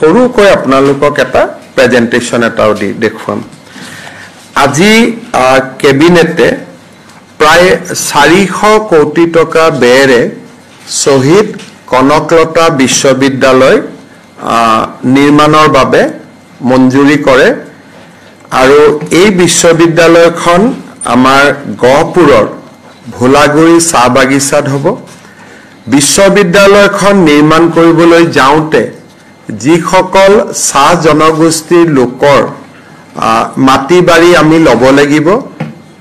সৰুকৈ আপোনালোকক এটা প্ৰেজেন্টেচন এটাও দেখুৱাম আজি কেবিনেটে প্ৰায় 400 কোটি টকা ব্যয়েৰে শহীদ কনকলতা বিশ্ববিদ্যালয় নিৰ্মাণৰ বাবে মঞ্জুৰি কৰে আৰু এই বিশ্ববিদ্যালয়খন আমাৰ গহপুৰৰ ভোলাগুৰি চাহ বাগিচাত হ'ব বিশ্ববিদ্যালয়খন নিৰ্মাণ কৰিবলৈ যাওঁতে যিসকল চাহ জনগোষ্ঠীৰ লোকৰ মাটি বাৰী আমি ল'ব লাগিব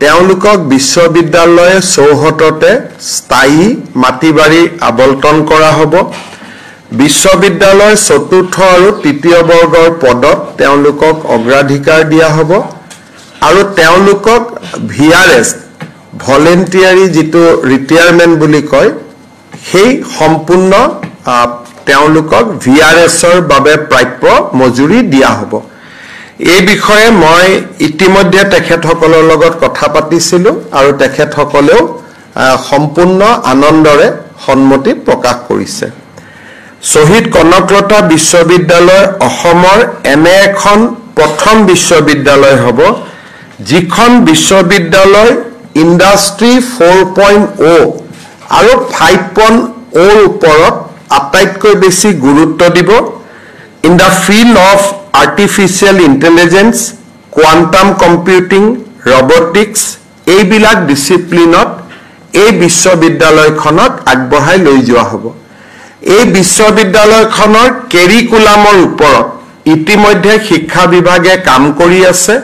তেওঁলোকক বিশ্ববিদ্যালয়ে চৌহদতে স্থায়ী মাটি বাৰী আবণ্টন কৰা হ'ব বিশ্ববিদ্যালয় চতুৰ্থ আৰু তৃতীয় বৰ্গৰ পদত তেওঁলোকক অগ্ৰাধিকাৰ দিয়া হ'ব আৰু তেওঁলোকক ভিআৰএছ ভলেন্টিয়াৰী যিটো ৰিটায়াৰমেন্ট বুলি কয় সেই সম্পূৰ্ণ তেওঁলোকক ভিআৰএছৰ বাবে প্ৰাপ্য মজুৰি দিয়া হ'ব এই বিষয়ে মই ইতিমধ্যে তেখেতসকলৰ লগত কথা পাতিছিলো আৰু তেখেতসকলেও সম্পূৰ্ণ আনন্দৰে সন্মতি প্ৰকাশ কৰিছে শহীদ কনকলতা বিশ্ববিদ্যালয় অসমৰ এনে এখন প্ৰথম বিশ্ববিদ্যালয় হ'ব যিখন বিশ্ববিদ্যালয় ইণ্ডাষ্ট্ৰী 4.0 আৰু 5.0 ৰ ওপৰত আটাইতকৈ বেছি গুৰুত্ব দিব in the field of artificial intelligence quantum computing robotics এইবিলাক ডিসিপ্লিনত এই বিশ্ববিদ্যালয়খনত আগবঢ়াই লৈ যোৱা হ'ব এই বিশ্ববিদ্যালয়খনৰ কেৰিকুলামৰ ওপৰত ইতিমধ্যে শিক্ষা বিভাগে কাম কৰি আছে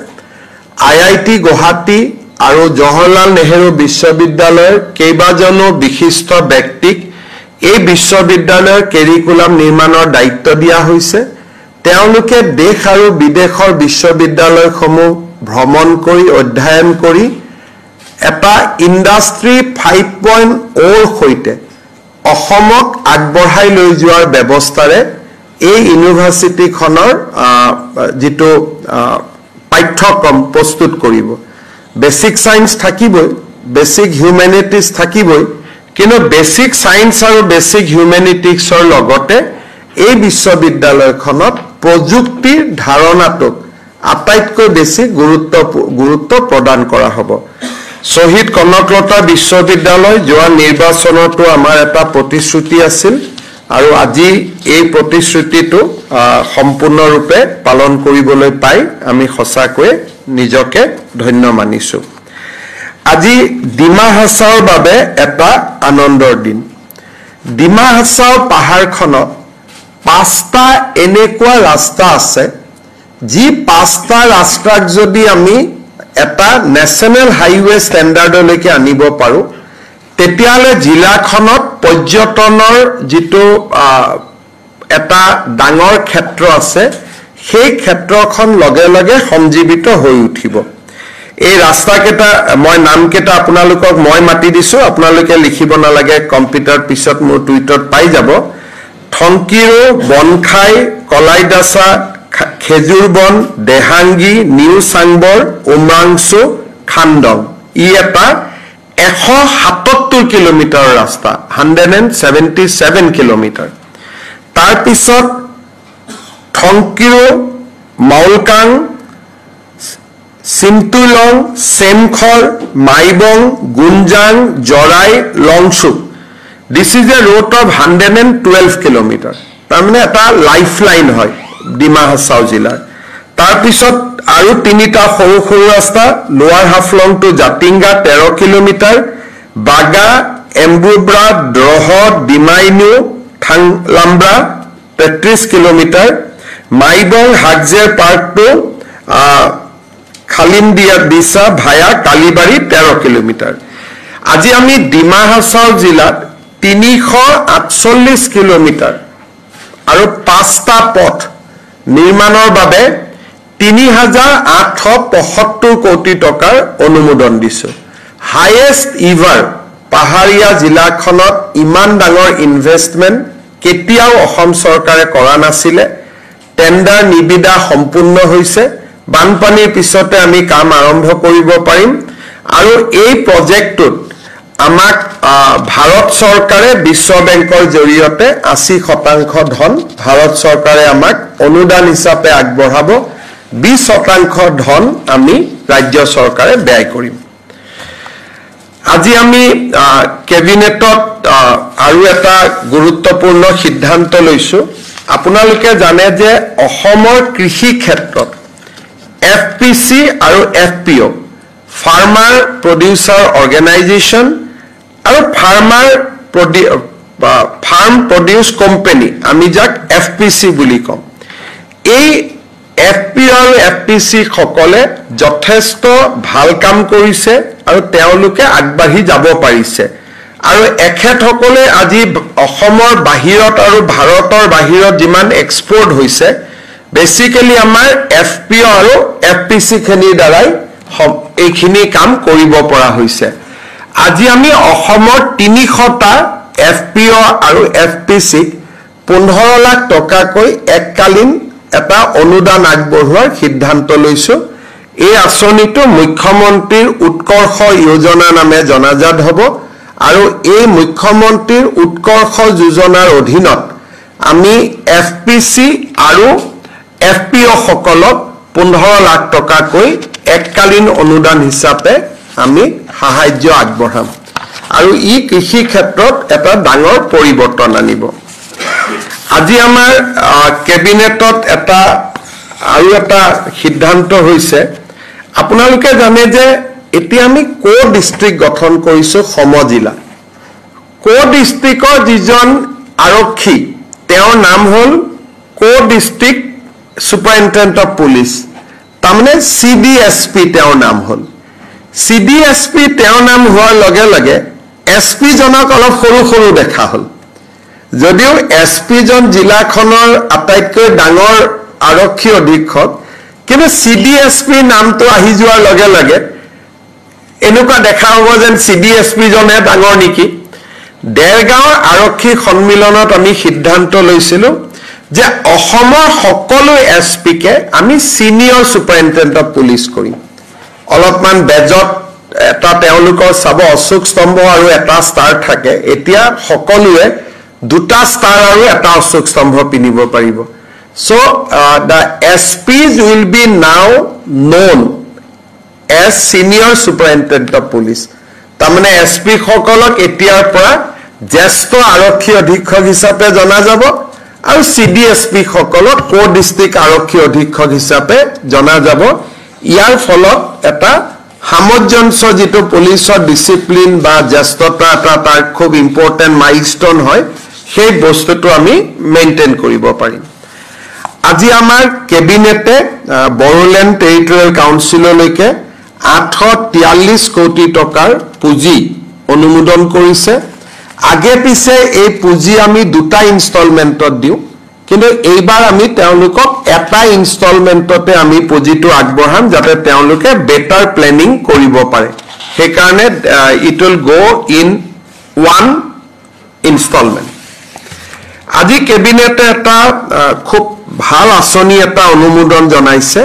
আইআইটি গুৱাহাটী আৰু জৱাহৰলাল নেহেৰু বিশ্ববিদ্যালয়ৰ কেইবাজনো বিশিষ্ট ব্যক্তিক এই বিশ্ববিদ্যালয়ৰ কেৰিকুলাম নিৰ্মাণৰ দায়িত্ব দিয়া হৈছে তেওঁলোকে দেশ আৰু বিদেশৰ বিশ্ববিদ্যালয়সমূহ ভ্ৰমণ কৰি অধ্যয়ন কৰি এটা ইণ্ডাষ্ট্ৰী 5.0 ৰ সৈতে অসমক আগবঢ়াই লৈ যোৱাৰ ব্যৱস্থাৰে এই ইউনিভাৰ্চিটিখনৰ যিটো পাঠ্যক্ৰম প্ৰস্তুত কৰিব বেসিক সায়েন্স থাকিবই বেসিক হিউম্যানিটিজ থাকিবই কিন্তু বেসিক সায়েন্স আৰু বেসিক হিউম্যানিটিজৰ লগতে এই বিশ্ববিদ্যালয়খনত প্ৰযুক্তিৰ ধাৰণাটোক আটাইতকৈ বেছি গুৰুত্ব প্ৰদান কৰা হ'ব শহীদ কনকলতা বিশ্ববিদ্যালয় যোৱা নিৰ্বাচনতো আমাৰ এটা প্ৰতিশ্ৰুতি আছিল আৰু আজি এই প্ৰতিশ্ৰুতিটো সম্পূৰ্ণৰূপে পালন কৰিবলৈ পাই আমি সঁচাকৈ নিজকে ধন্য মানিছো আজি ডিমা হাছাওৰ বাবে এটা আনন্দৰ দিন ডিমা হাছাও পাহাৰখনত 5টা এনেকুৱা ৰাস্তা আছে যি 5টা ৰাস্তাক যদি আমি এটা নেশনাল হাইৱে ষ্টেণ্ডাৰ্ডলৈকে আনিব পাৰো তেতিয়ালে জিলাখনত পৰ্যটনৰ যিটো এটা ডাঙৰ ক্ষেত্ৰ আছে সেই ক্ষেত্ৰখন লগে লগে সঞ্জীৱিত হৈ উঠিব এই ৰাস্তাকেটা মই নামকেটা আপোনালোকক মই মাতি দিছো আপোনালোকে লিখিব নালাগে কম্পিউটাৰ পিছত মোৰ টুইটত পাই যাব থংকিৰো বনখাই কলাইদাসা খেজুৰবন দেহাংগী নিউ সাংবৰ উমৰাংছু খান্দং ই এটা 177 কিলোমিটাৰ ৰাস্তা 177 কিলোমিটাৰ তাৰ পিছত থংকিৰো মাউলকাং সিমতুলং সেমখৰ Maibong গুঞ্জাং জৰাই লংছু This is a route of 112 kilometers. তাৰমানে এটা লাইফলাইন হয় ডিমা হাছাও জিলাৰ তাৰ পিছত আৰু তিনিটা সৰু সৰু ৰাস্তা লোৱাৰ হাফলং টু জাতিংগা 13 কিলোমিটাৰ বাগা এম্বুব্ৰা দ্ৰহ ডিমাইনু থাংলাম্ব্ৰা 33 কিলোমিটাৰ মাইবং হাগজেৰ পাৰ্ক টু খালিমদিয়া দিছা ভায়া কালিবাৰী 13 কিলোমিটাৰ আজি আমি ডিমা হাছাও জিলাত 348 কিলোমিটাৰ আৰু 5টা পথ নিৰ্মাণৰ বাবে 3875 কোটি টকাৰ অনুমোদন দিছে হাইয়েষ্ট ইভাৰ পাহাৰীয়া জিলাখনত ইমান ডাঙৰ ইনভেষ্টমেন্ট কেতিয়াও অসম চৰকাৰে কৰা নাছিলে টেন্ডাৰ নিবিদা সম্পূৰ্ণ হৈছে বানপানীৰ পিছতে আমি কাম আৰম্ভ কৰিব পাৰিম আৰু এই প্ৰজেক্টটোত আমাক ভাৰত চৰকাৰে বিশ্ব বেংকৰ জৰিয়তে 80% ধন ভাৰত চৰকাৰে আমাক অনুদান হিচাপে আগবঢ়াব 20% ধন আমি ৰাজ্য চৰকাৰে ব্যয় কৰিম আজি আমি কেবিনেটত আৰু এটা গুৰুত্বপূৰ্ণ সিদ্ধান্ত লৈছো আপোনালোকে জানে যে অসমৰ কৃষি ক্ষেত্ৰত এফপিসি আৰু এফপিও ফাৰ্মাৰ প্ৰডিউচাৰ অৰ্গেনাইজেশ্যন আৰু ফাৰ্ম প্ৰডিউচ কোম্পানী আমি যাক এফপিসি বুলি কম এই এফপিও আৰু এফপিসি সকলে যথেষ্ট ভাল কাম কৰিছে আৰু তেওঁলোকে আগবাঢ়ি যাব পাৰিছে আৰু এখেতসকলে আজি অসমৰ বাহিৰত আৰু ভাৰতৰ বাহিৰত যিমান এক্সপোৰ্ট হৈছে বেসিক্যালি আমাৰ এফপিও আৰু এফপিসি খিনিৰ দ্বাৰাই এইখিনি কাম কৰিব পৰা হৈছে আজি আমি অসমৰ 300টা এফপিও আৰু এফপিসি 15 লাখ টকাকৈ এককালীন এটা অনুদান আগবঢ়োৱাৰ সিদ্ধান্ত লৈছো এই আঁচনিটো মুখ্যমন্ত্ৰীৰ উৎকৰ্ষ যোজনা নামে জনাজাত হ'ব আৰু এই মুখ্যমন্ত্ৰীৰ উৎকৰ্ষ যোজনাৰ অধীনত আমি এফপিসি আৰু এফপিও সকলক 15 লাখ টকাকৈ এককালীন অনুদান হিচাপে আমি সাহায্য আগবঢ়াম আৰু ই কৃষি ক্ষেত্ৰত এটা ডাঙৰ পৰিৱৰ্তন আনিব আজি আমাৰ কেবিনেটত এটা সিদ্ধান্ত হৈছে আপোনালোকে জানে যে এতিয়া আমি কো ডিস্ট্ৰিক্ট গঠন কৰিছো সমজিলা কো ডিস্ট্ৰিক্টৰ যিজন আৰক্ষী তেওঁৰ নাম হ'ল কো ডিস্ট্ৰিক্ট সুপাৰিনটেণ্ডেণ্ট অফ পুলিচ তাৰমানে সিডিএসপি তেওঁৰ নাম হ'ল সিডিএসপি তেওঁৰ নাম হোৱাৰ লগে লগে এসপি জনক অলপ সৰু সৰু দেখা হ'ল যদিও এসপি জন জিলাখনৰ আটাইতকৈ ডাঙৰ আৰক্ষী অধীক্ষক কিন্তু সিডিএসপি নামটো আহি যোৱাৰ লগে লগে এনেকুৱা দেখা হ'ব যেন সিডিএসপি জনে ডাঙৰ নেকি দেৰগাঁৱৰ আৰক্ষী সন্মিলনত আমি সিদ্ধান্ত লৈছিলো যে অসমৰ সকলো এসপিকে আমি সিনিয়ৰ সুপাৰিনটেণ্ডেণ্ট অফ পুলিচ কৰিম অলপমান বেজত এটা তেওঁলোকৰ চাব অশোক স্তম্ভ আৰু এটা ষ্টাৰ থাকে এতিয়া সকলোৱে দুটা ষ্টাৰ আৰু এটা অশোক স্তম্ভ পিনিব পাৰিব so the SPs will be now known as senior superintendent of police তাৰমানে এসপি সকলক এতিয়াৰ পৰা জ্যেষ্ঠ আৰক্ষী অধীক্ষক হিচাপে জনা যাব আৰু সিডিএসপি সকলক কো ডিস্ট্ৰিক্ট আৰক্ষী অধীক্ষক হিচাপে জনা যাব ইয়াৰ ফলত এটা সামঞ্জস্য যেটো পুলিচৰ ডিসিপ্লিন বা জ্যেষ্ঠতা এটা তাৰ খুব ইম্পৰ্টেন্ট মাইলস্টোন হয় সেই বস্তুটো আমি মেইনটেইন কৰিব পাৰিম আজি আমাৰ কেবিনেটে বড়োলেণ্ড টেৰিটৰিয়েল কাউন্সিললৈকে 843 কোটি টকাৰ পুঁজি অনুমোদন কৰিছে আগে পিছে এই পুঁজি আমি দুটা ইনষ্টলমেন্টত দিও কিন্তু এইবাৰ আমি তেওঁলোকক এটা ইনষ্টলমেন্টতে আমি পুঁজিটো আগবঢ়াম যাতে তেওঁলোকে বেটাৰ প্লেনিং কৰিব পাৰে সেই কাৰণে it will go in one instalment আজি কেবিনেটে এটা খুব ভাল আঁচনি এটা অনুমোদন জনাইছে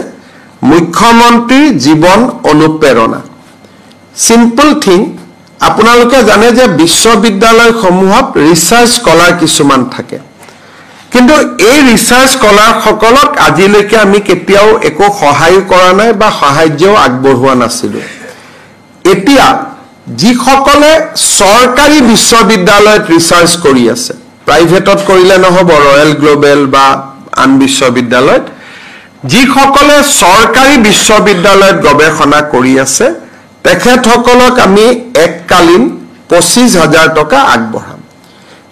মুখ্যমন্ত্ৰী জীৱন অনুপ্ৰেৰণা সিম্পল থিং আপোনালোকে জানে যে বিশ্ববিদ্যালয়সমূহত ৰিসাৰ্চ স্কলাৰ কিছুমান থাকে কিন্তু এই ৰিসাৰ্চ স্কলাৰ সকলক আজিলৈকে আমি কেতিয়াও একো সহায় কৰা নাই বা সাহায্য আগবঢ়োৱা নাছিল এতিয়া যিসকলে চৰকাৰী বিশ্ববিদ্যালয়ত ৰিসাৰ্চ কৰি আছে প্ৰাইভেটত কৰিলে নহব ৰয়েল গ্লোবেল বা আন বিশ্ববিদ্যালয়ত যিসকলে চৰকাৰী বিশ্ববিদ্যালয়ত গৱেষণা কৰি আছে তেখেতসকলক আমি এককালীন 25,000 টকা আগবঢ়াম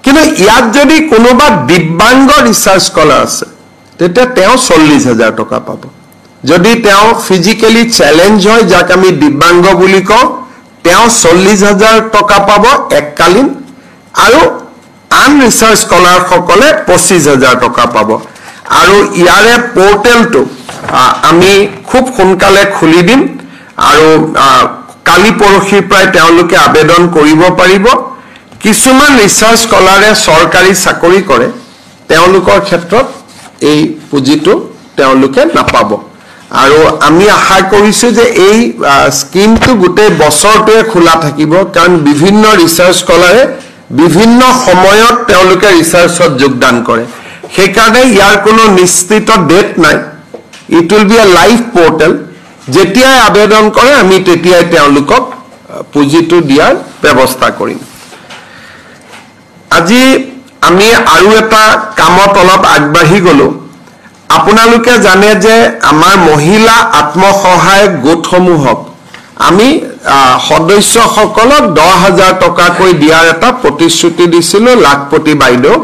কিন্তু ইয়াত যদি কোনোবা দিব্যাংগ ৰিসাৰ্চ স্কলাৰ আছে তেতিয়া তেওঁ 40,000 টকা পাব যদি তেওঁ ফিজিক্যালি চ্যালেঞ্জ হয় যাক আমি দিব্যাংগ বুলি কওঁ তেওঁ 40,000 টকা পাব এককালীন আৰু আন ৰিসাৰ্চ স্কলাৰ সকলে 25,000 টকা পাব আৰু ইয়াৰে পোৰ্টেলটো আমি খুব সোনকালে খুলি দিম আৰু কালি পৰখি প্ৰায় তেওঁলোকে আবেদন কৰিব পাৰিব কিছুমান ৰিসাৰ্চ স্কলাৰে সৰকাৰি চাকৰি কৰে তেওঁলোকৰ ক্ষেত্ৰত এই পুঁজিটো তেওঁলোকে নাপাব আৰু আমি আশা কৰিছো যে এই স্কিমটো গোটেই বছৰটোৱে খোলা থাকিব কাৰণ বিভিন্ন ৰিসাৰ্চ স্কলাৰে বিভিন্ন সময়ত তেওঁলোকে ৰিসাৰ্চত যোগদান কৰে সেইকাৰণে ইয়াৰ কোনো নিশ্চিত ডেট নাই it will be a live portal যেতিয়াই আবেদন কৰে আমি তেতিয়াই তেওঁলোকক পুঁজিটো দিয়াৰ ব্যৱস্থা কৰিম আজি আমি আৰু এটা কামত অলপ আগবাঢ়ি গলো আপোনালোকে জানে যে আমাৰ মহিলা আত্মসহায়ক গোটসমূহক আমি সদস্যসকলক 10,000 টকাকৈ দিয়াৰ এটা প্ৰতিশ্ৰুতি দিছিলোঁ লাখপতি বাইদেউ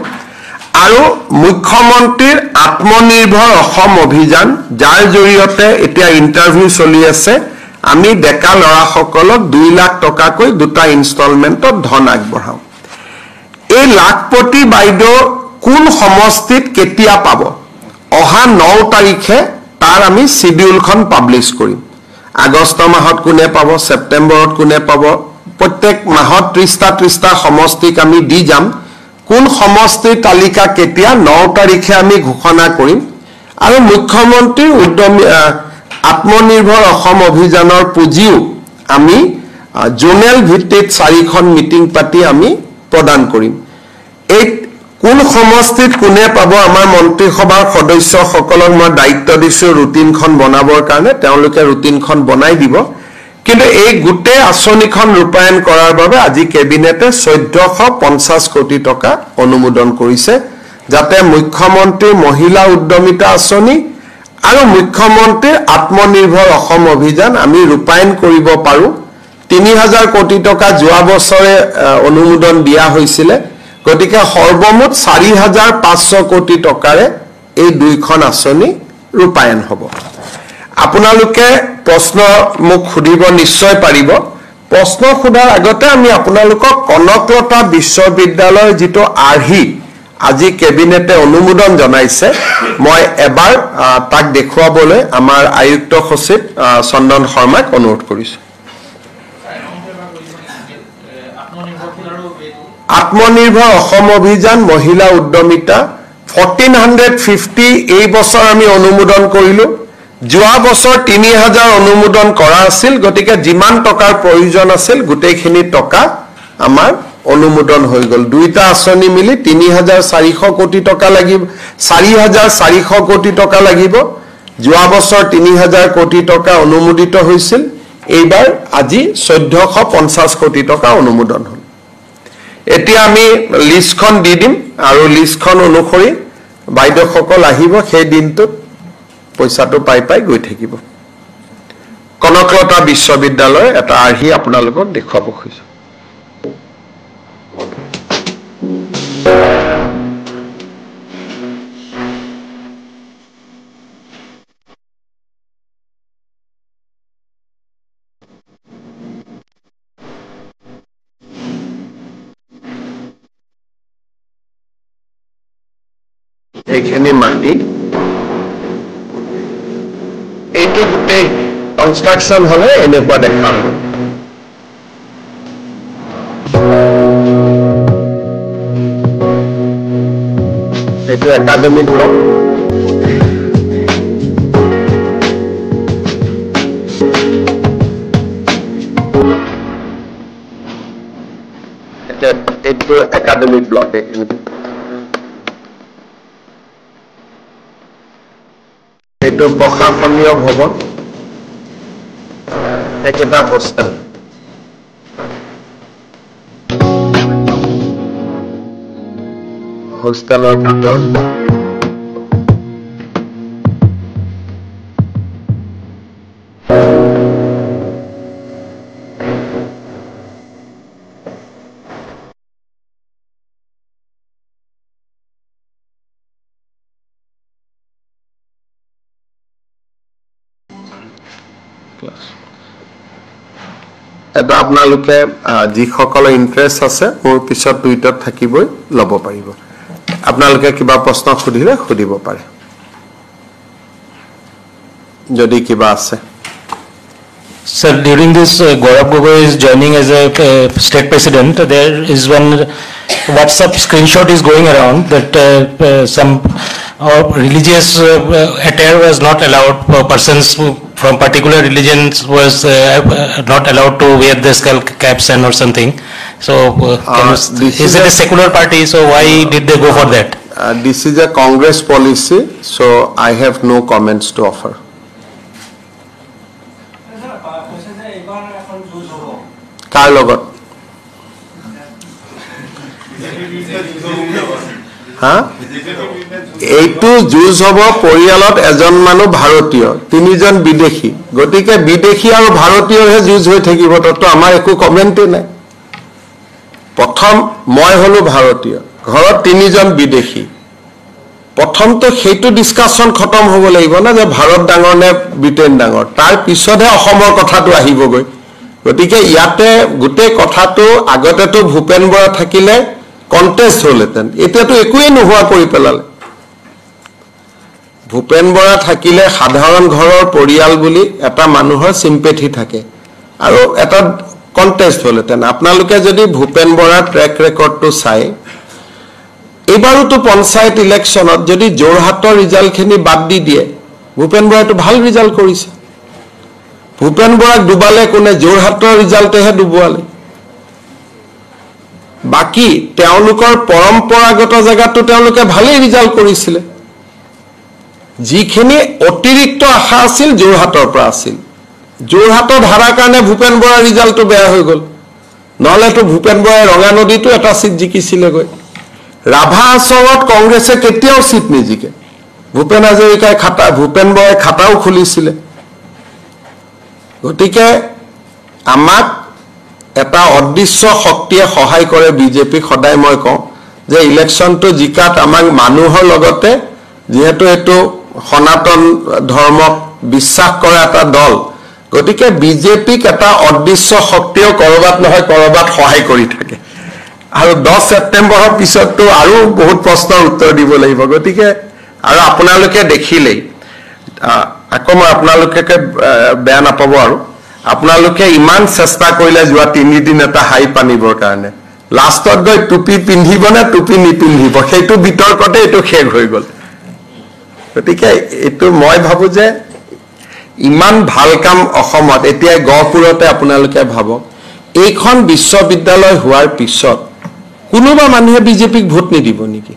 আৰু মুখ্যমন্ত্ৰীৰ আত্মনিৰ্ভৰ অসম অভিযান যাৰ জৰিয়তে এতিয়া ইন্টাৰভিউ চলি আছে আমি ডেকা লৰাসকলক 2 লাখ টকাকৈ দুটা ইনষ্টলমেন্টত ধন আগবঢ়াও এই লাখপতি বাইদেউ কোন সমষ্টিত কেতিয়া পাব অহা 9 তাৰিখে তাৰ আমি শিডিউলখন পাবলিশ কৰিম আগষ্ট মাহত কোনে পাব সেপ্টেম্বৰত কোনে পাব প্ৰত্যেক মাহত 30টা সমষ্টিক আমি দি যাম কোন সমষ্টিৰ তালিকা কেতিয়া 9 তাৰিখে আমি ঘোষণা কৰিম আৰু মুখ্যমন্ত্ৰীৰ উদ্যমী আত্মনিৰ্ভৰ অসম অভিযানৰ পুঁজিও আমি জোনেল ভিত্তিত 4খন মিটিং পাতি আমি প্ৰদান কৰিম এই কোন সমষ্টিত কোনে পাব আমাৰ মন্ত্ৰীসভাৰ সদস্যসকলক মই দায়িত্ব দিছো ৰুটিনখন বনাবৰ কাৰণে তেওঁলোকে ৰুটিনখন বনাই দিব কিন্তু এই গোটেই আঁচনিখন ৰূপায়ণ কৰাৰ বাবে আজি কেবিনেটে 1450 কোটি টকা অনুমোদন কৰিছে যাতে মুখ্যমন্ত্ৰীৰ মহিলা উদ্যমিতা আঁচনি আৰু মুখ্যমন্ত্ৰীৰ আত্মনিৰ্ভৰ অসম অভিযান আমি ৰূপায়ণ কৰিব পাৰো 3000 কোটি টকা যোৱা বছৰে অনুমোদন দিয়া হৈছিল গতিকে সৰ্বমুঠ 4500 কোটি টকাৰে এই দুইখন আঁচনি ৰূপায়ণ হ'ব আপোনালোকে প্ৰশ্ন মোক খুদিব নিশ্চয় পাৰিব প্ৰশ্ন খুদাৰ আগতে আমি আপোনালোকক কনকলতা বিশ্ববিদ্যালয়ৰ যেটো আৰ্হি আজি কেবিনেটে অনুমোদন জনাইছে মই এবাৰ তাক দেখুৱাবলৈ আমাৰ আয়ুক্ত সচিব চন্দন শৰ্মাক অনুৰোধ কৰিছো আত্মনিৰ্ভৰ অসম অভিযান মহিলা উদ্যমিতা 1450 এই বছৰ আমি অনুমোদন কৰিলো যোৱা বছৰ 3000 অনুমোদন কৰা আছিল গতিকে যিমান টকাৰ প্ৰয়োজন আছিল গোটেইখিনি টকা আমাৰ অনুমোদন হৈ গল দুইটা আঁচনি মিলি 3400 কোটি টকা লাগিব 4400 কোটি টকা লাগিব যোৱা বছৰ 3000 কোটি টকা অনুমোদিত হৈছিল এইবাৰ আজি 1450 কোটি টকা অনুমোদন হ'ল এতিয়া আমি লিষ্টখন দি দিম আৰু লিষ্টখন অনুসৰি বাইদেউসকল আহিব সেই দিনটোত পইচাটো পাই গৈ থাকিব কনকলতা বিশ্ববিদ্যালয় এটা আৰ্হি আপোনালোকক দেখুৱাব খুজিছো এইখিনি মাটি এইটো গোটেই কনষ্ট্ৰাকচন হলে এনেকুৱা দেখা হ'ব এইটো একাডেমিক ব্লক এইটো একাডেমিক ব্লক এইটো প্ৰশাসনীয় ভৱন একেটা হোষ্টেল হোষ্টেলৰ ভিতৰত এটা আপোনালোকে যিসকলৰ ইন্টাৰেষ্ট আছে মোৰ পিছত টুইটাৰত থাকিবই লব পাৰিব আপোনালোকে কিবা প্ৰশ্ন খুদিলে খুদিব পাৰে যদি কিবা আছে Sir, during this Gaurav Gogoi is joining as a state president, there is one WhatsApp screenshot is going around that some or religious attire was not allowed. Persons from particular religions was not allowed to wear the skull caps and or something. So is it a secular party? So why did they go for that? This is a Congress policy, so I have no comments to offer. Car logot. এইটো যুঁজ হ'ব পৰিয়ালত এজন মানুহ ভাৰতীয় তিনিজন বিদেশী গতিকে বিদেশী আৰু ভাৰতীয়ৰহে যুঁজ হৈ থাকিব তো আমাৰ একো কমেন্টে নাই প্ৰথম মই হলো ভাৰতীয় ঘৰত তিনিজন বিদেশী প্ৰথমটো সেইটো ডিসকাশন খতম হ'ব লাগিব না যে ভাৰত ডাঙৰ নে ব্ৰিটেন ডাঙৰ তাৰ পিছতহে অসমৰ কথাটো আহিবগৈ গতিকে ইয়াতে গোটেই কথাটো আগতেতো ভূপেন বৰা থাকিলে কন্টেস্ট হলতেন এতিয়াতো একোই নোহোৱা কৰি পেলালে ভূপেন বৰা থাকিলে সাধাৰণ ঘৰৰ পৰিয়াল বুলি এটা মানুহৰ সিম্পেথি থাকে আৰু এটা কন্টেস্ট হলতেন আপোনালোকে যদি ভূপেন বৰাৰ ট্ৰেক ৰেকৰ্ডটো চাই এবাৰতো পঞ্চায়ত ইলেকশনত যদি জোৰহাটৰ ৰিজাল্টখিনি বাদ দি দিয়ে ভূপেন বৰাটো ভাল ৰিজাল্ট কৰিছে ভূপেন বৰাক ডুবালে কোনে জোৰহাটৰ ৰিজাল্টেহে ডুবুৱালে বাকি তেওঁলোকৰ পৰম্পৰাগত জায়গাটো তেওঁলোকে ভালেই ৰিজাল্ট কৰিছিলে যিখিনি অতিৰিক্ত আশা আছিল জোৰহাটৰ পৰা আছিল জোৰহাটৰ ধাৰা কাৰণে ভূপেন বৰাৰ ৰিজাল্টটো বেয়া হৈ গ'ল নহলেতো ভূপেন বৰাই ৰঙা নদীটো এটা সিট জিকিছিলে গৈ ৰাভা আসনত কংগ্ৰেছে কেতিয়াও সিট নিজিকে ভূপেন হাজৰিকাই খাতা ভূপেন বৰাই খাতাও খুলিছিলে গতিকে আমাক এটা অদৃশ্য শক্তিয়ে সহায় কৰে বিজেপি সদায় মই কওঁ যে ইলেকশনটো জিকাত আমাক মানুহৰ লগতে যেহেতু এটো সনাতন ধৰ্মক বিশ্বাস কৰা এটা দল গতিকে বিজেপিক এটা অদৃশ্য শক্তিও কৰবাত নহয় কৰবাত সহায় কৰি থাকে আৰু 10 সেপ্টেম্বৰৰ পিছতটো আৰু বহুত প্ৰশ্নৰ উত্তৰ দিব লাগিব গতিকে আৰু আপোনালোকে দেখিলেই আকৌ মই আপোনালোকে বেয়া নাপাব আৰু আপোনালোকে ইমান চেষ্টা কৰিলে যোৱা 3 দিন এটা হাই পানিবৰ কাৰণে লাষ্টত গৈ টুপি পিন্ধিব না টুপি নিপিন্ধিব সেইটো বিতৰ্কতে এটো শেষ হৈ গ'ল গতিকে এটো মই ভাবো যে ইমান ভাল কাম অসমত এতিয়া গহপুৰতে আপোনালোকে ভাবক এইখন বিশ্ববিদ্যালয় হোৱাৰ পিছত কোনোবা মানুহে বিজেপিক ভোট নিদিব নেকি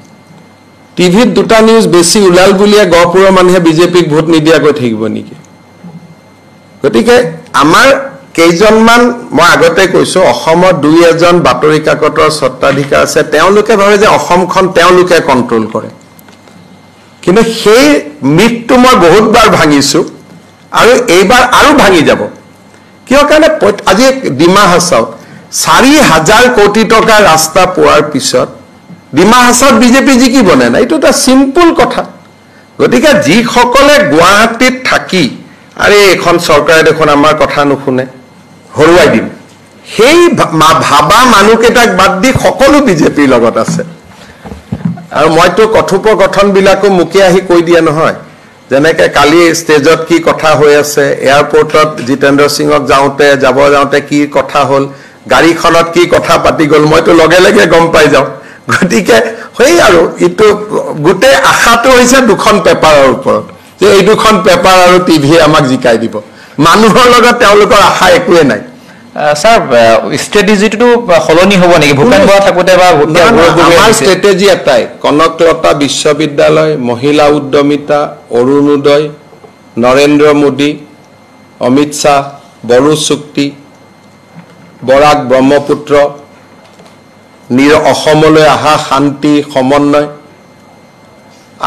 টিভিত দুটা নিউজ বেছি উলাল বুলিয়ে গহপুৰৰ মানুহে বিজেপিক ভোট নিদিয়া গৈ থাকিব নেকি গতিকে আমাৰ কেইজনমান মই আগতে কৈছো অসমত দুই এজন বাতৰি কাকতৰ সত্তাধিকাৰ আছে তেওঁলোকে ভাবে যে অসমখন তেওঁলোকে কন্ট্ৰোল কৰে কিন্তু সেই মিথটো মই বহুতবাৰ ভাঙিছো আৰু এইবাৰ আৰু ভাঙি যাব কিয় কাৰণে আজি ডিমা হাছাও 4000 কোটি টকা ৰাস্তা পোৱাৰ পিছত ডিমা হাছাও বিজেপি জিকি বনে না এইটো এটা সিম্পল কথা গতিকে যি সকলে গুৱাহাটীত থাকি আৰে এখন চৰকাৰে দেখোন আমাৰ কথা নুশুনে হৰুৱাই দিম সেই ভাবা মানুহকেইটাক বাদ দি সকলো বিজেপিৰ লগত আছে আৰু মইতো কথোপকথন বিলাকো মুখে আহি কৈ দিয়া নহয় যেনেকে কালি ষ্টেজত কি কথা হৈ আছে এয়াৰপোৰ্টত জিতেন্দ্ৰ সিংক যাওঁতে কি কথা হল গাড়ীখনত কি কথা পাতি গল মইতো লগে লগে গম পাই যাওঁ গতিকে হৈ আৰু ইটো গুটে আশাটো হৈছে দুখন পেপাৰৰ ওপৰত যে এই দুখন পেপাৰ আৰু টিভি আমাক জিকাই দিব মানুহৰ লগত তেওঁলোকৰ আশা একোৱে নাই স্যাৰ ষ্ট্ৰেটেজিটো হলনি হ'ব নেকি ভূপেন বৰা থাকোতে বা আমাৰ ষ্ট্ৰেটেজি এটাই কনকলতা বিশ্ববিদ্যালয় মহিলা উদ্যমিতা অৰুণোদয় নৰেন্দ্ৰ মোদী অমিত শাহ বড়ো চুক্তি বৰাক ব্ৰহ্মপুত্ৰ অসমলৈ আহা শান্তি সমন্বয়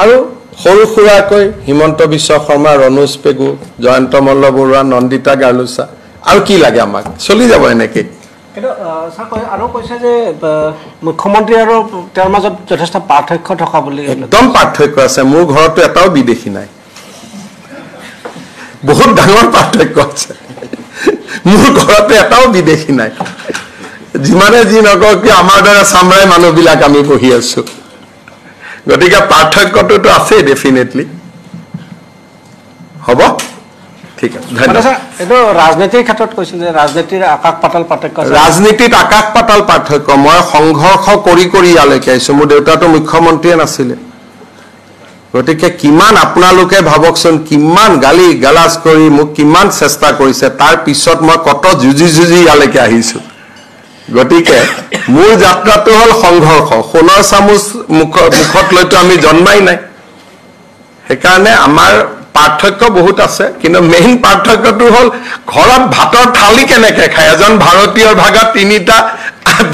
আৰু সৰু সুৰাকৈ হিমন্ত বিশ্ব শৰ্মা ৰনোজ পেগু জয়ন্ত মল্ল বৰুৱা নন্দিতা গাৰ্লুছা আৰু কি লাগে আমাক চলি যাব এনেকে কিন্তু আৰু কৈছে যে মুখ্যমন্ত্ৰী আৰু তেওঁৰ মাজত যথেষ্ট পাৰ্থক্য থকা বুলি একদম পাৰ্থক্য আছে মোৰ ঘৰতো এটাও বিদেশী নাই বহুত ডাঙৰ পাৰ্থক্য আছে মোৰ ঘৰতো এটাও বিদেশী নাই যিমানে যি নকওক কি আমাৰ দৰে চামৰাই মানুহবিলাক আমি বহি আছো গতিকে পাৰ্থক্যটো আছে ডেফিনেটলি হ'ব ঠিক আছে ধন্যবাদ এটো ৰাজনীতিৰ ক্ষেত্ৰত কৈছিল যে ৰাজনীতিৰ আকাশ পাতাল পাৰ্থক্য ৰাজনীতিত আকাশ পাতাল পাৰ্থক্য মই সংঘৰ্ষ কৰি ইয়ালৈকে আহিছো মোৰ দেউতাটো মুখ্যমন্ত্ৰীয়ে নাছিলে গতিকে কিমান আপোনালোকে ভাবকচোন কিমান গালি গালাজ কৰি মোক কিমান চেষ্টা কৰিছে তাৰ পিছত মই কত যুজি ইয়ালৈকে আহিছো গতিকে মোৰ যাত্ৰাটো হল সংঘৰ্ষ সোণৰ চামুচ মুখত লৈতো আমি জন্মাই নাই সেইকাৰণে আমাৰ পাৰ্থক্য বহুত আছে কিন্তু মেইন পাৰ্থক্যটো হল ঘৰত ভাতৰ থালি কেনেকৈ খায় এজন ভাৰতীয়ৰ ভাগত তিনিটা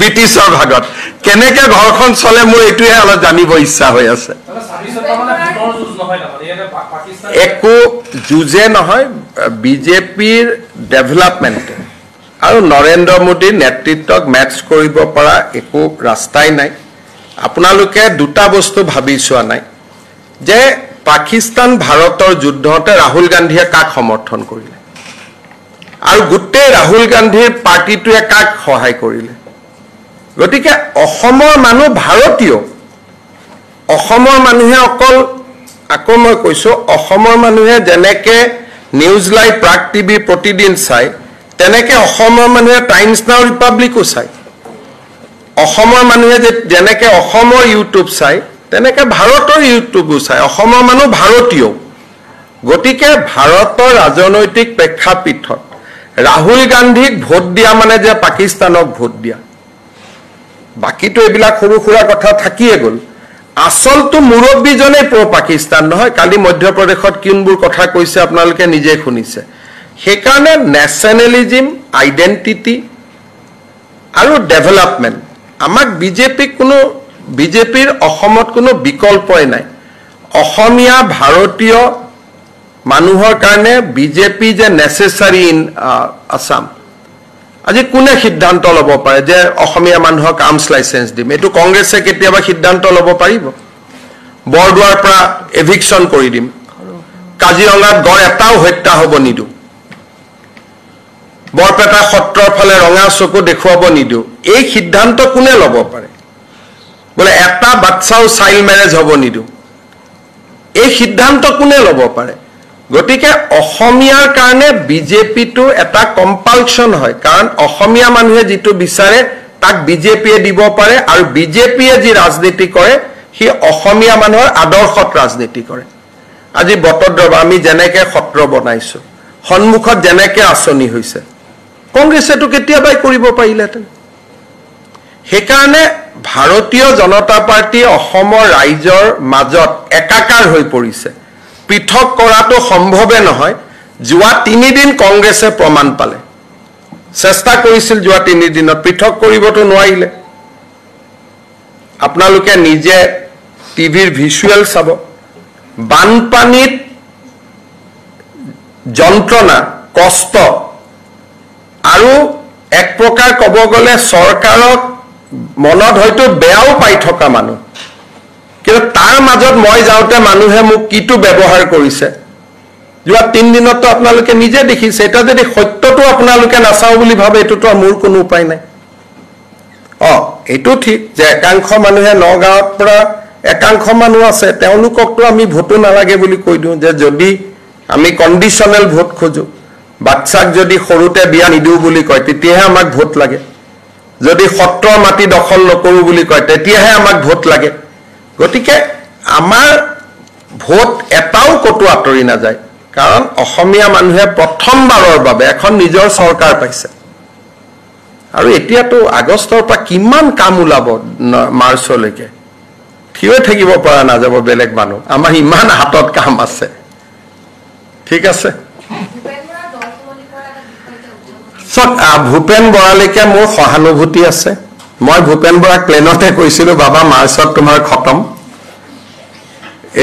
ব্ৰিটিছৰ ভাগত কেনেকৈ ঘৰখন চলে মোৰ এইটোহে অলপ জানিব ইচ্ছা হৈ আছে একো যুঁজে নহয় বিজেপিৰ ডেভেলপমেণ্ট আৰু নৰেন্দ্ৰ মোদীৰ নেতৃত্বক মেটচ কৰিব পৰা একো ৰাস্তাই নাই আপোনালোকে দুটা বস্তু ভাবি চোৱা নাই যে পাকিস্তান ভাৰতৰ যুদ্ধতে ৰাহুল গান্ধীয়ে কাক সমৰ্থন কৰিলে আৰু গোটেই ৰাহুল গান্ধীৰ পাৰ্টিটোৱে কাক সহায় কৰিলে গতিকে অসমৰ মানুহ ভাৰতীয় অসমৰ মানুহে অকল আকৌ মই কৈছো অসমৰ মানুহে যেনেকে নিউজ লাইভ প্ৰাগ টিভি প্ৰতিদিন চাই তেনেকে অসমৰ মানুহে টাইমছ নাও ৰিপাব্লিকো চাই অসমৰ মানুহে যেনেকে অসমৰ ইউটিউব চাই তেনেকে ভাৰতৰ ইউটিউবো চাই অসমৰ মানুহ ভাৰতীয় গতিকে ভাৰতৰ ৰাজনৈতিক প্ৰেক্ষাপটত ৰাহুল গান্ধীক ভোট দিয়া মানে যে পাকিস্তানক ভোট দিয়া বাকিটো এইবিলাক সৰু সুৰা কথা থাকিয়ে গ'ল আসলটো মুৰব্বীজনে প্ৰ পাকিস্তান নহয় কালি মধ্যপ্ৰদেশত কিনবোৰ কথা কৈছে আপোনালোকে নিজে শুনিছে সেইকাৰণে নেশ্যনেলিজম আইডেন্টিটি আৰু ডেভেলপমেন্ট আমাক বিজেপিৰ অসমত কোনো বিকল্পই নাই অসমীয়া ভাৰতীয় মানুহৰ কাৰণে বিজেপি যে নেসেসাৰী ইন আসাম আজি কোনে সিদ্ধান্ত ল'ব পাৰে যে অসমীয়া মানুহক আৰ্মছ লাইসেন্স দিম এটো কংগ্ৰেছে কেতিয়াবা সিদ্ধান্ত ল'ব পাৰিব বৰদুৱাৰ পৰা এভিকশন কৰি দিম কাজিৰঙাত গড় এটাও হত্যা হ'ব নিদু বৰপেটা সত্ৰৰ ফালে ৰঙা চকু দেখুৱাব নিদু এই সিদ্ধান্ত কোনে ল'ব পাৰে বলে এটা বাচ্চাও চাইল্ড ম্যাৰেজ হ'ব নিদু এই সিদ্ধান্ত কোনে ল'ব পাৰে গতিকে অসমীয়াৰ কাৰণে বিজেপিটো এটা কম্পালচন হয় কাৰণ অসমীয়া মানুহে যেটো বিচাৰে তাক বিজেপিয়ে দিব পাৰে আৰু বিজেপিয়ে যি ৰাজনীতি কৰে হি অসমীয়া মানুহৰ আদৰ্শত ৰাজনীতি কৰে আজি বটদ্ৰবা আমি যেনেকে সত্ৰ বনাইছো সন্মুখত যেনেকে আচনি হৈছে কংগ্ৰেছেটো কেতিয়াবাই কৰিব পাৰিলেতেন হেকাৰণে ভাৰতীয় জনতা পাৰ্টি অসমৰ ৰাইজৰ মাজত একাকাৰ হৈ পৰিছে পৃথক কৰাটো সম্ভৱে নহয় যোৱা 3 দিন কংগ্ৰেছে প্ৰমাণ পালে চেষ্টা কৰিছিল যোৱা 3 দিনত পৃথক কৰিবটো নোৱাৰিলে আপোনালোকে নিজে টিভিৰ ভিজুৱেল চাব বানপানীত যন্ত্ৰণা কষ্ট আৰু এক প্ৰকাৰ ক'ব গলে চৰকাৰক মনত হয়তো বেয়াও পাই থকা মানুহ কিন্তু তাৰ মাজত মই যাওঁতে মানুহে মোক কিটো ব্যৱহাৰ কৰিছে যোৱা 3 দিনত আপোনালোকে নিজে দেখিছে এটা যদি সত্যটো আপোনালোকে নাচাও বুলি ভাবে এটোটো মোৰ কোনো উপায় নাই এটো ঠিক যে একাংশ মানুহে নগাঁৱৰ পৰা একাংশ মানুহ আছে তেওঁলোককটো আমি ভোটো নালাগে বুলি কৈ দিও যে যদি আমি কন্ডিশনাল ভোট খোজো বাচ্চাক যদি সৰুতে বিয়া নিদিও বুলি কয় তেতিয়াহে আমাক ভোট লাগে যদি সত্ৰ মাটি দখল নকৰো বুলি কয় তেতিয়াহে আমাক ভোট লাগে গতিকে আমাৰ ভোট এটাও কটো আতৰি না যায় কাৰণ অসমীয়া মানুহে প্ৰথমবাৰৰ বাবে এখন নিজৰ চৰকাৰ পাইছে আৰু এতিয়াতো আগষ্টৰ পৰা কিমান কাম ওলাব মাৰ্চলৈকে থিয় থাকিব পৰা না যাব বেলেগ মানুহ আমাৰ ইমান হাতত কাম আছে ঠিক আছে ভূপেন বৰালৈকে মোৰ সহানুভূতি আছে মই ভূপেন বৰাক প্লেনতে কৈছিলো বাবা মাৰ্চত তোমাৰ খতম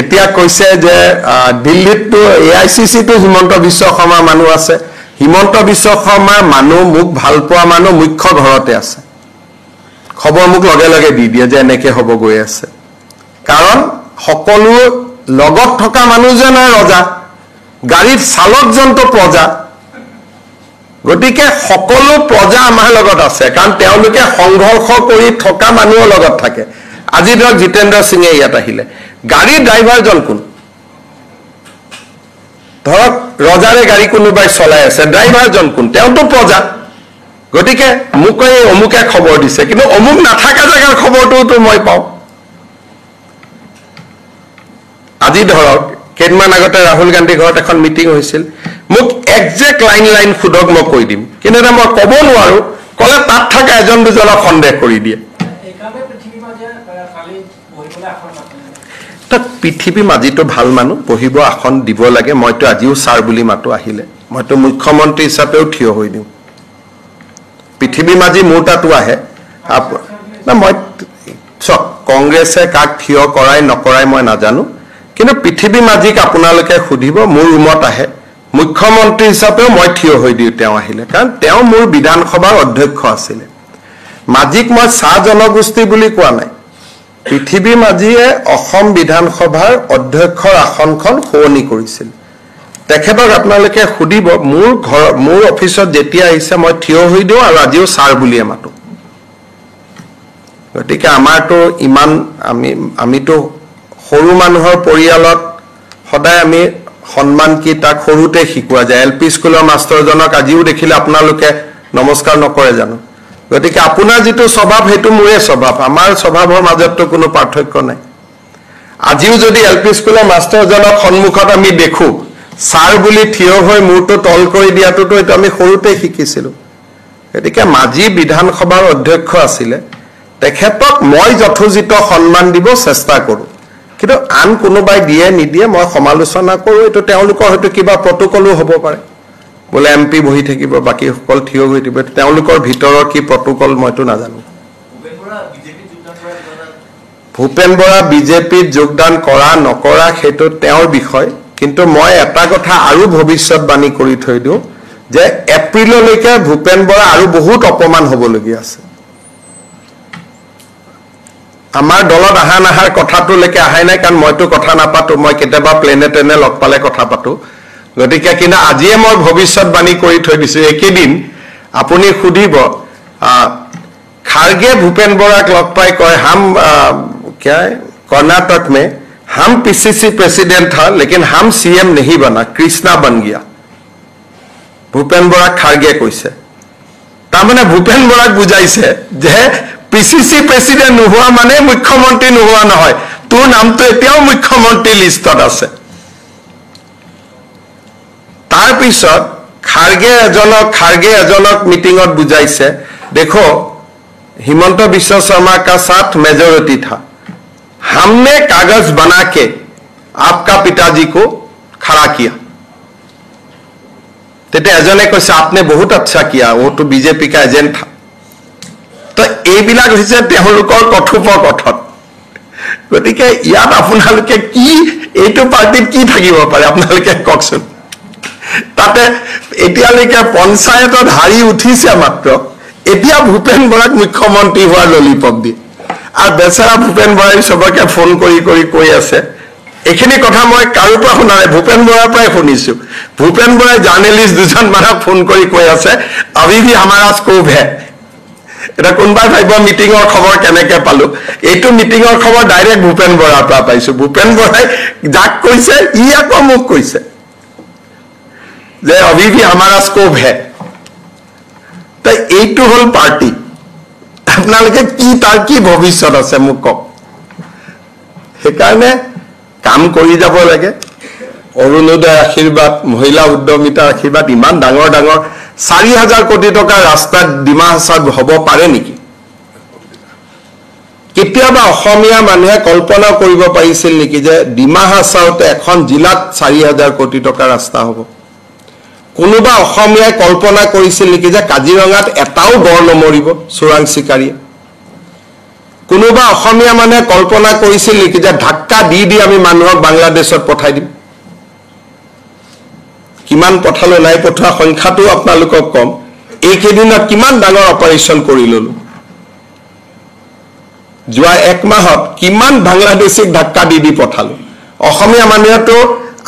এতিয়া কৈছে যে দিল্লীতটো এআইসিসি টো হিমন্ত বিশ্ব শৰ্মা মানুহ আছে হিমন্ত বিশ্ব শৰ্মাৰ মানুহ মোক ভাল পোৱা মানুহ মুখ্য ঘৰতে আছে খবৰ মোক লগে লগে দি দিয়ে যে এনেকে হ'ব গৈ আছে কাৰণ সকলো লগত থকা মানুহজনে ৰজা গাড়ীত চালকজনটো প্ৰজা গতিকে সকলো প্ৰজা আমাৰ লগত আছে কাৰণ তেওঁলোকে সংঘৰ্ষ কৰি থকা মানুহৰ লগত থাকে আজি ধৰক জিতেন্দ্ৰ সিংহে ইয়াত আহিলে গাড়ী ড্ৰাইভাৰজন কোন ধৰক ৰজাৰে গাড়ী কোনোবাই চলাই আছে ড্ৰাইভাৰজন কোন তেওঁটো প্ৰজা গতিকে মোক এই অমুকে খবৰ দিছে কিন্তু অমুক নাথাকা জাগাৰ খবৰটো মই পাওঁ আজি ধৰক কেইদিনমান আগতে ৰাহুল গান্ধী ঘৰত এখন মিটিং হৈছিল মোক একজেক্ট লাইন খুদক মই কৈ দিম কিন্তু মই ক'ব নোৱাৰো কলে তাত থকা এজন দুজনক সন্দেহ কৰি দিয়ে তাক পৃথিৱী মাজিটো ভাল মানুহ বহিব আসন দিব লাগে মইতো আজিও ছাৰ বুলি মাতো আহিলে মইতো মুখ্যমন্ত্ৰী হিচাপেও থিয় হৈ দিওঁ পৃথিৱী মাজি মোৰ তাতো আহে না মই চক কংগ্ৰেছে কাক থিয় কৰাই নকৰাই মই নাজানো কিন্তু পৃথিৱী মাজিক আপোনালোকে সুধিব মোৰ ৰুমত আহে মুখ্যমন্ত্ৰী হিচাপেও মই থিয় হৈ দিওঁ তেওঁ আহিলে কাৰণ তেওঁ মোৰ বিধানসভাৰ অধ্যক্ষ আছিল মাজিক মই চাহ জনগোষ্ঠী বুলি কোৱা নাই পৃথিৱী মাজিয়ে অসম বিধানসভাৰ অধ্যক্ষৰ আসনখন সলনি কৰিছিল তেখেতক আপোনালোকে সুধিব মোৰ অফিচত যেতিয়া আহিছে মই থিয় হৈ দিওঁ আৰু আজিও ছাৰ বুলিয়ে মাতো গতিকে আমাৰতো ইমান আমিতো সৰু মানুহৰ পৰিয়ালত সদায় আমি সন্মান কি তাক সৰুতে শিকোৱা যায় এলপি স্কুলৰ মাষ্টৰজনক আজিও দেখিলে আপোনালোকে নমস্কাৰ নকৰে জানো গতিকে আপোনাৰ যিটো স্বভাৱ সেইটো মোৰে স্বভাৱ আমাৰ স্বভাৱৰ মাজততো কোনো পাৰ্থক্য নাই আজিও যদি এলপি স্কুলৰ মাষ্টৰজনক সন্মুখত আমি দেখো ছাৰ বুলি থিয় হৈ মূৰটো তল কৰি দিয়াটোতো এটা আমি সৰুতে শিকিছিলো গতিকে মাজি বিধানসভাৰ অধ্যক্ষ আছিলে তেখেতক মই যথোচিত সন্মান দিব চেষ্টা কৰো কিন্তু আন কোনোবাই দিয়ে নিদিয়ে মই সমালোচনা কৰো এটো তেওঁলোকৰ হয়তো কিবা প্ৰটোকলো হ'ব পাৰে বলে এমপি বহি থাকিব বাকি সকল থিয় হৈ থাকিব তেওঁলোকৰ ভিতৰৰ কি প্ৰটোকল মইতো নাজানো ভূপেন বৰা বিজেপিত যোগদান কৰা নকৰা সেইটো তেওঁৰ বিষয় কিন্তু মই এটা কথা আৰু ভৱিষ্যতবাণী কৰি থৈ দিওঁ যে এপ্ৰিললৈকে ভূপেন বৰা আৰু বহুত অপমান হ'বলগীয়া আছে আমাৰ দলত আহাৰ কথাটোলৈকে আহাই নাই কাৰণ মইতো কথা নাপাতো মই কেতিয়াবা প্লেনে টেনে লগ পালে কথা পাতো গতিকে কিন্তু আজিয়ে মই ভৱিষ্যতবাণী কৰি থৈ দিছো একেদিন আপুনি সুধিব খাৰগে ভূপেন বৰাক লগ পাই কয় হাম क्या कर्नाटक में हम पीसीसी प्रेसिडेंट था लेकिन हम सीएम नहीं बना कृष्णा बन गया भूपेन बरा खारगे কৈছে তাৰমানে ভূপেন বৰাক বুজাইছে যে পিসিসি প্ৰেসিডেন্ট নোহোৱা মানে মুখ্যমন্ত্ৰী নোহোৱা নহয় তোৰ নামটো এতিয়াও মুখ্যমন্ত্ৰী লিষ্টত আছে তাৰ পিছত খাৰগে এজনক মিটিংত বুজাইছে দেখো हिमंत बिश्व शर्मा का साथ मेजोरिटी था हमने कागज बना के आपका पिताजी को खड़ा किया तेते एजने কৈছে आपने बहुत अच्छा किया वो तो बीजेपी का एजेंट था तो এইবিলাক হৈছে তেওঁলোকৰ কথোপকথন গতিকে ইয়াত আপোনালোকে কি এইটো পাৰ্টিত কি থাকিব পাৰে আপোনালোকে কওকচোন তাতে এতিয়ালৈকে পঞ্চায়তত হাৰি উঠিছে মাত্ৰ এতিয়া ভূপেন বৰাক মুখ্যমন্ত্ৰী হোৱাৰ ললিপপ দি আৰু বেচাৰা ভূপেন বৰাই সবকে ফোন কৰি কৈ আছে এখিনি কথা মই কাৰো পৰা শুনা নাই ভূপেন বৰাৰ পৰাই শুনিছো ভূপেন বৰাই জাৰ্নেলিষ্ট দুজন মানুহক ফোন কৰি কৈ আছে अभी भी हमारा स्कोप है এটা কোনবাই ভাইব মিটিংৰ খবৰ কেনেকে পালো এইটো মিটিংৰ খবৰ ডাইৰেক্ট ভূপেন বৰাৰ পৰা পাইছো ভূপেন বৰাই যাক কৈছে ই আকৌ মোক কৈছে যে अभी भी हमारा स्कोप है तो এইটো হল পার্টি আপোনালোকে কি তাৰ কি ভৱিষ্যত আছে মোক কওক হেকাৰণে কাম কৰি যাব লাগে অৰুণোদয় আশীৰ্বাদ মহিলা উদ্যমিতাৰ আশীৰ্বাদ ইমান ডাঙৰ 4000 কোটি টকা ৰাস্তা ডিমা হাছাওত হ'ব পাৰে নেকি কেতিয়াবা অসমীয়া মানুহে কল্পনা কৰিব পাৰিছিল নেকি যে ডিমা হাছাওতে এখন জিলাত 4000 কোটি টকা ৰাস্তা হ'ব কোনোবা অসমীয়াই কল্পনা কৰিছিল নেকি যে কাজিৰঙাত এটাও গড় নমৰিব চোৰাং চিকাৰী কোনোবা অসমীয়া মানুহে কল্পনা কৰিছিল নেকি যে ধাক্কা দি আমি মানুহক বাংলাদেশত পঠাই দিম কিমান পঠালো নাই পঠোৱা সংখ্যাটো আপোনালোকক কম এইকেইদিনত কিমান ডাঙৰ অপাৰেচন কৰি ললো যোৱা এক মাহত কিমান বাংলাদেশীক ধাক্কা দি পঠালো অসমীয়া মানুহেতো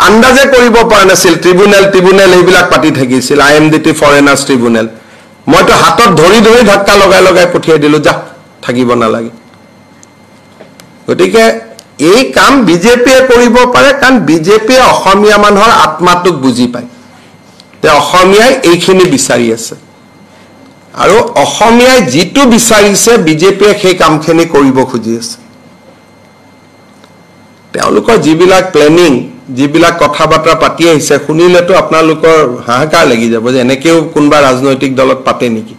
আন্দাজে কৰিব পৰা নাছিল ট্ৰিবিউনেল এইবিলাক পাতি থাকিছিল আইএমডিটি ফৰেনাৰ্ছ ট্ৰিবিউনেল মইতো হাতত ধৰি ধাক্কা লগাই পঠিয়াই দিলো যা থাকিব নালাগে গতিকে এই কাম বিজেপিয়ে কৰিব পাৰে কাৰণ বিজেপিয়ে অসমীয়া মানুহৰ আত্মাটোক বুজি পায় তে অসমীয়াই এইখিনি বিচাৰি আছে আৰু অসমীয়াই যিটো বিচাৰিছে বিজেপিয়ে সেই কামখিনি কৰিব খুজি আছে তেওঁলোকৰ যিবিলাক প্লেনিং যিবিলাক কথা বাৰ্তা পাতি আহিছে শুনিলেতো আপোনালোকৰ হাহাকাৰ লাগি যাব যে এনেকেও কোনবা ৰাজনৈতিক দলত পাতে নেকি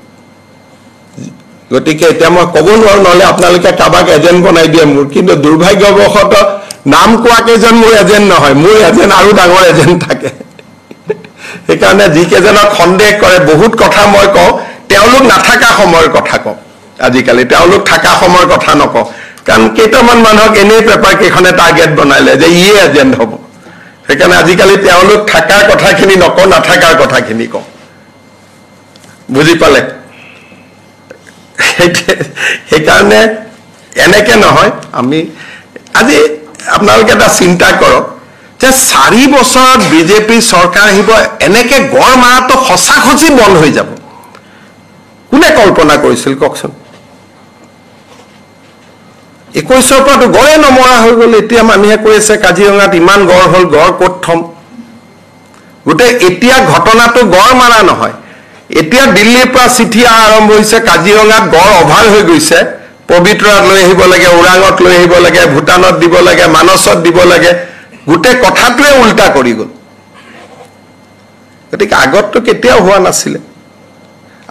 গতিকে এতিয়া মই ক'ব নোৱাৰো নহলে আপোনালোকে কাবাক এজেন্ট বনাই দিয়ে মোৰ কিন্তু দুৰ্ভাগ্যবশত নাম কোৱা কেজন মোৰ এজেন্ট নহয় মোৰ এজেন্ট আৰু ডাঙৰ এজেন্ট থাকে সেইকাৰণে যিকেজনক সন্দেহ কৰে বহুত কথা মই কওঁ তেওঁলোক নাথাকা সময়ৰ কথা কওঁ আজিকালি তেওঁলোক থাকা সময়ৰ কথা নকওঁ কাৰণ কেইটামান মানুহক এনেই পেপাৰ কেইখনে টাৰ্গেট বনাইলে যে ইয়ে এজেন্ট হ'ব সেইকাৰণে আজিকালি তেওঁলোক থাকাৰ কথাখিনি নকওঁ নাথাকাৰ কথাখিনি কওঁ বুজি পালে সেইকাৰণে এনেকে নহয় আমি আজি আপোনালোকে এটা চিন্তা কৰক যে 4 বছৰত বিজেপি চৰকাৰ আহিব এনেকে গড় মাৰাটো সঁচাখচি বন্ধ হৈ যাব কোনে কল্পনা কৰিছিল কওকচোন 21ৰ পৰাটো গড়ে নমৰা হৈ গ'ল এতিয়া মানুহে কৈ আছে কাজিৰঙাত ইমান গড় হ'ল গড় ক'ত থম গোটেই এতিয়া ঘটনাটো গড় মাৰা নহয় এতিয়া দিল্লীৰ পৰা চিঠি আৰম্ভ হৈছে কাজিৰঙাত গড় অভাৰ হৈ গৈছে পবিতৰাত লৈ আহিব লাগে ওৰাঙত লৈ আহিব লাগে ভূটানত দিব লাগে মানসত দিব লাগে গোটেই কথাটোৱে উল্টা কৰি গ'ল গতিকে আগতটো কেতিয়াও হোৱা নাছিলে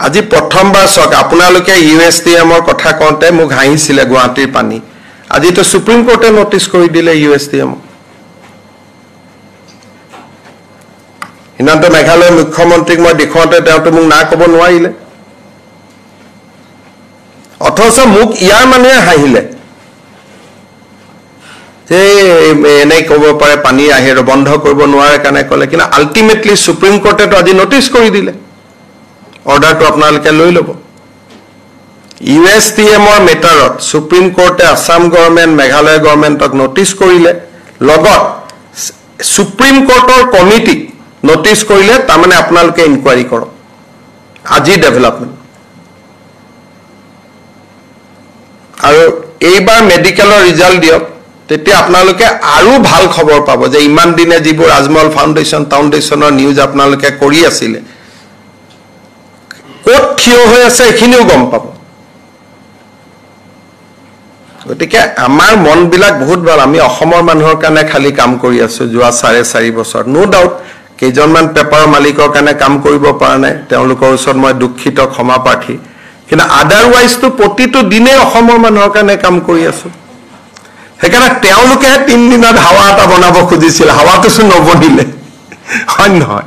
আজি প্ৰথমবাৰ চক আপোনালোকে ইউএছটিএমৰ কথা কওঁতে মোক হাঁহিছিলে গুৱাহাটীৰ পানী আজিতো সুপ্ৰিম কোৰ্টে নোটিছ কৰি দিলে ইউএছটিএম ইনান্ত মেঘালয়ৰ মুখ্যমন্ত্ৰীক মই দেখুৱাওঁতে তেওঁতো মোক না ক'ব নোৱাৰিলে অথচ মোক ইয়াৰ মানুহে হাঁহিলে যে এনেই ক'ব পাৰে পানী আহে বন্ধ কৰিব নোৱাৰে কাৰণে ক'লে কিন্তু আল্টিমেটলি সুপ্ৰিম কোৰ্টেতো আজি নোটিছ কৰি দিলে অৰ্ডাৰটো আপোনালোকে লৈ ল'ব ইউএছটিএমৰ মেটাৰত সুপ্ৰিম কোৰ্টে আসাম গভৰ্ণমেণ্ট মেঘালয় গভৰ্ণমেণ্টক নোটিছ কৰিলে লগত সুপ্ৰিম কোৰ্টৰ কমিটিক নোটিছ কৰিলে তাৰমানে আপোনালোকে ইনকুৱাৰী কৰক আজি ডেভেলপমেণ্ট আৰু এইবাৰ মেডিকেলৰ ৰিজাল্ট দিয়ক তেতিয়া আপোনালোকে আৰু ভাল খবৰ পাব যে ইমান দিনে যিবোৰ ৰাজমহল ফাউণ্ডেশ্যনৰ নিউজ আপোনালোকে কৰি আছিলে ক'ত থিয় হৈ আছে এইখিনিও গম পাব গতিকে আমাৰ মনবিলাক বহুত ভাল আমি অসমৰ মানুহৰ কাৰণে খালি কাম কৰি আছো যোৱা 4.5 বছৰ নো ডাউট কেইজনমান পেপাৰৰ মালিকৰ কাৰণে কাম কৰিব পৰা নাই তেওঁলোকৰ ওচৰত মই দুখিত ক্ষমা প্ৰাৰ্থী কিন্তু আদাৰৱাইজটো প্ৰতিটো দিনে অসমৰ মানুহৰ কাৰণে কাম কৰি আছো সেইকাৰণে তেওঁলোকে 3 দিনত হাৱা এটা বনাব খুজিছিল হাৱাটো নবনিলে হয় নহয়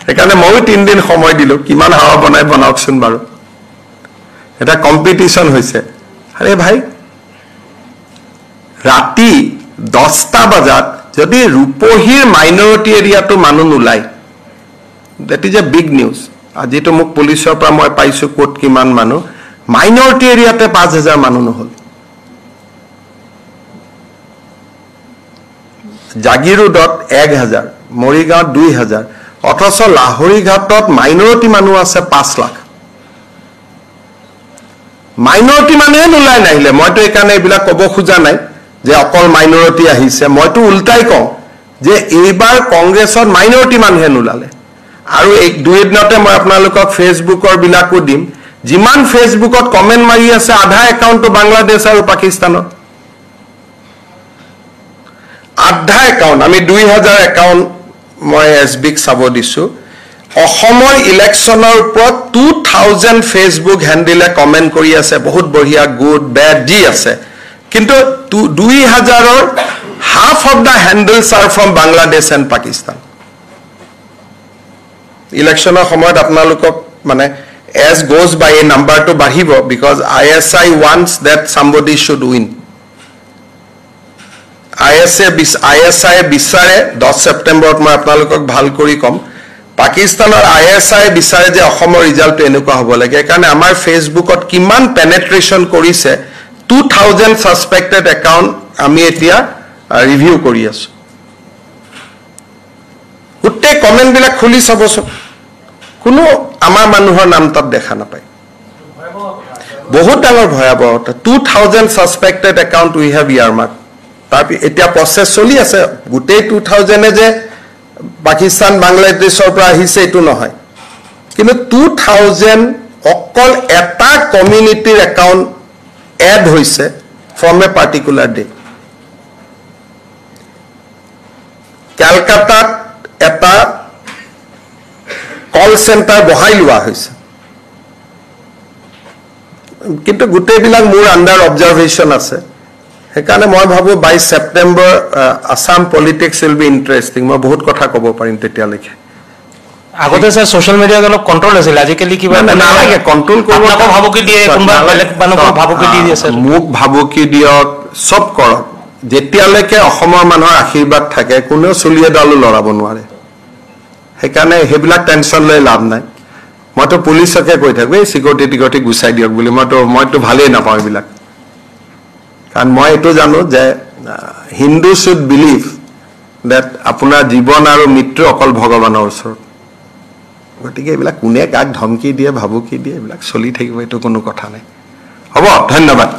সেইকাৰণে মইও 3 দিন সময় দিলো কিমান হাৱা বনাই বনাওকচোন বাৰু এটা কম্পিটিশন হৈছে আৰে ভাই ৰাতি 10টা বজাত যদি ৰূপহীৰ মাইনৰিটি এৰিয়াটো মানুহ নোলাই that is a big news আজিতো মোক পুলিচৰ পৰা মই পাইছো কোট কিমান মানুহ মাইনৰিটি এৰিয়াতে 5000 মানুহ নহল জাগিৰোডত 1000 মৰিগাঁৱত 2000 অথচ লাহৰীঘাটত মাইনৰিটি মানুহ আছে 5 লাখ মাইনৰিটি মানুহে নোলাই নাহিলে মইতো এইকাৰণে এইবিলাক ক'ব খোজা নাই যে অকল মাইনৰিটি আহিছে মইতো উল্টাই কওঁ যে এইবাৰ কংগ্ৰেছত মাইনৰিটি মানুহে নোলালে আৰু এক দুই দিনতে মই আপোনালোকক ফেচবুকৰ বিলাকো দিম যিমান ফেচবুকত কমেন্ট মাৰি আছে আধা একাউণ্টটো বাংলাদেশ আৰু পাকিস্তানৰ আধা একাউণ্ট আমি 2000 একাউণ্ট মই এছবিক চাব দিছো অসমৰ ইলেকশ্যনৰ ওপৰত 2000 ফেচবুক হেণ্ডেলে কমেন্ট কৰি আছে বহুত বঢ়িয়া গুড বেড যি আছে কিন্তু 2000ৰ half of the handles are from Bangladesh and Pakistan ইলেকশ্যনৰ সময়ত আপোনালোকক মানে as goes by a number to বাঢ়িব because ISI wants that somebody should win ISI বিচাৰে 10 সেপ্টেম্বৰত মই আপোনালোকক ভাল কৰি কম পাকিস্তানৰ ISI বিচাৰে যে অসমৰ ৰিজাল্ট এনেকুৱা হ'ব লাগে কাৰণ আমাৰ ফেচবুকত কিমান পেনেট্ৰেচন কৰিছে 2000 সাসপেক্টেড একাউন্ট আমি এতিয়া ৰিভিউ কৰি আছো উত্তে কমেন্ট বিলাক খুলি চাবচোন কোনো আমাৰ মানুহৰ নাম তাত দেখা নাপায় বহুত ডাঙৰ ভয়াবহতা 2000 সাসপেক্টেড একাউন্ট উই হ্যাভ ইয়াৰমাৰ্ক তাৰ এতিয়া প্ৰসেস চলি আছে গোটেই 2000 যে পাকিস্তান বাংলাদেশৰ পৰা আহিছে এটো নহয় কিন্তু 2000 অকল এটা কমিউনিটিৰ একাউন্ট এড হৈছে from a particular day কলকাতাত এটা কল চেণ্টাৰ বহাই লোৱা হৈছে কিন্তু গোটেইবিলাক মোৰ আণ্ডাৰ অবজাৰভেশ্যন আছে সেইকাৰণে মই ভাবো 22 September Assam politics will be interesting মই বহুত কথা ক'ব পাৰিম তেতিয়ালৈকে আগতে স্যাৰ সোশ্যাল মিডিয়াত অলপ কন্ট্ৰোল আছিল আজিকালি কিবা নালাগে কন্ট্ৰোল কৰিব আপোনাক ভাবুকি দিয়ে কোনবা বেলেগ মানুহক ভাবুকি দি দিয়ে স্যাৰ মোক ভাবুকি দিয়ক সব কৰক যেতিয়ালৈকে অসমৰ মানুহৰ আশীৰ্বাদ থাকে কোনেও চলিয়ে দালো লৰাব নোৱাৰে সেইকাৰণে হেবিলাক টেনচন লৈ লাভ নাই মইতো পুলিচকে কৈ থাকো এই সিকিউৰিটি গুচাই দিয়ক বুলি মইতো ভালেই নাপাওঁ এইবিলাক কাৰণ মই এটো জানো যে হিন্দু শুড বিলিভ that আপোনাৰ জীৱন আৰু মৃত্যু অকল ভগৱানৰ ওচৰত গতিকে এইবিলাক কোনে কাক ধমকি দিয়ে ভাবুকি দিয়ে এইবিলাক চলি থাকিব এটো কোনো কথা নাই হ'ব ধন্যবাদ